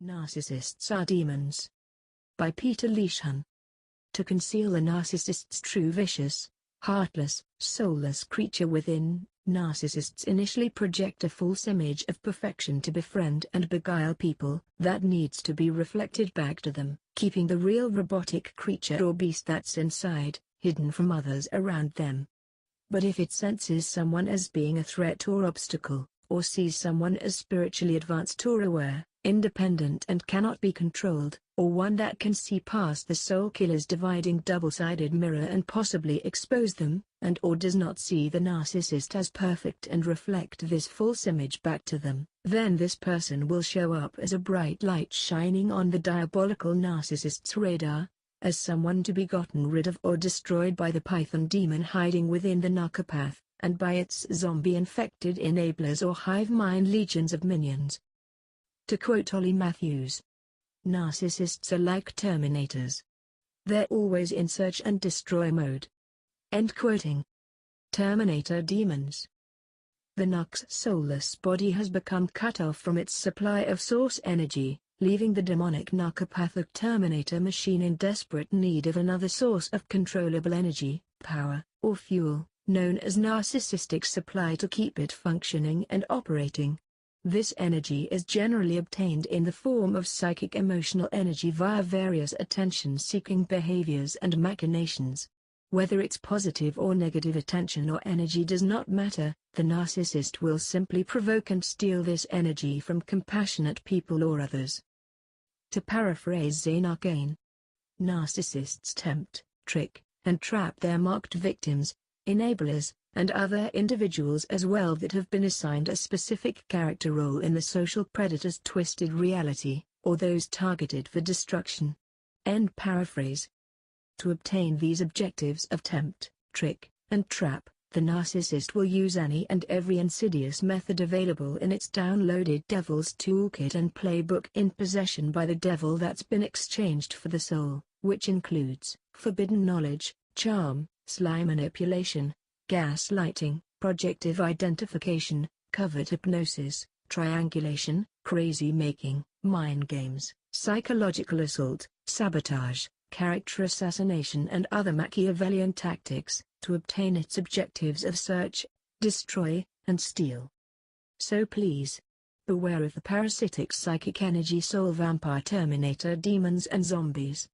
Narcissists Are Demons. By Peter Leishman. To conceal a narcissist's true vicious, heartless, soulless creature within, narcissists initially project a false image of perfection to befriend and beguile people that needs to be reflected back to them, keeping the real robotic creature or beast that's inside, hidden from others around them. But if it senses someone as being a threat or obstacle, or sees someone as spiritually advanced or aware, independent and cannot be controlled, or one that can see past the soul killer's dividing double-sided mirror and possibly expose them, and or does not see the narcissist as perfect and reflect this false image back to them, then this person will show up as a bright light shining on the diabolical narcissist's radar, as someone to be gotten rid of or destroyed by the python demon hiding within the narcopath, and by its zombie-infected enablers or hive mind legions of minions. To quote Ollie Matthews, "Narcissists are like Terminators. They're always in search and destroy mode." End quoting. Terminator Demons. The Narc's soulless body has become cut off from its supply of source energy, leaving the demonic narcopathic Terminator machine in desperate need of another source of controllable energy, power, or fuel, known as narcissistic supply to keep it functioning and operating. This energy is generally obtained in the form of psychic emotional energy via various attention-seeking behaviors and machinations. Whether it's positive or negative attention or energy does not matter, the narcissist will simply provoke and steal this energy from compassionate people or others. To paraphrase Zane Arcane, narcissists tempt, trick, and trap their marked victims, enablers, and other individuals as well that have been assigned a specific character role in the social predator's twisted reality, or those targeted for destruction. End paraphrase. To obtain these objectives of tempt, trick, and trap, the narcissist will use any and every insidious method available in its downloaded Devil's Toolkit and playbook in possession by the devil that's been exchanged for the soul, which includes forbidden knowledge, charm, sly manipulation, gaslighting, projective identification, covert hypnosis, triangulation, crazy-making, mind games, psychological assault, sabotage, character assassination and other Machiavellian tactics, to obtain its objectives of search, destroy, and steal. So please, beware of the parasitic psychic energy soul vampire Terminator demons and zombies.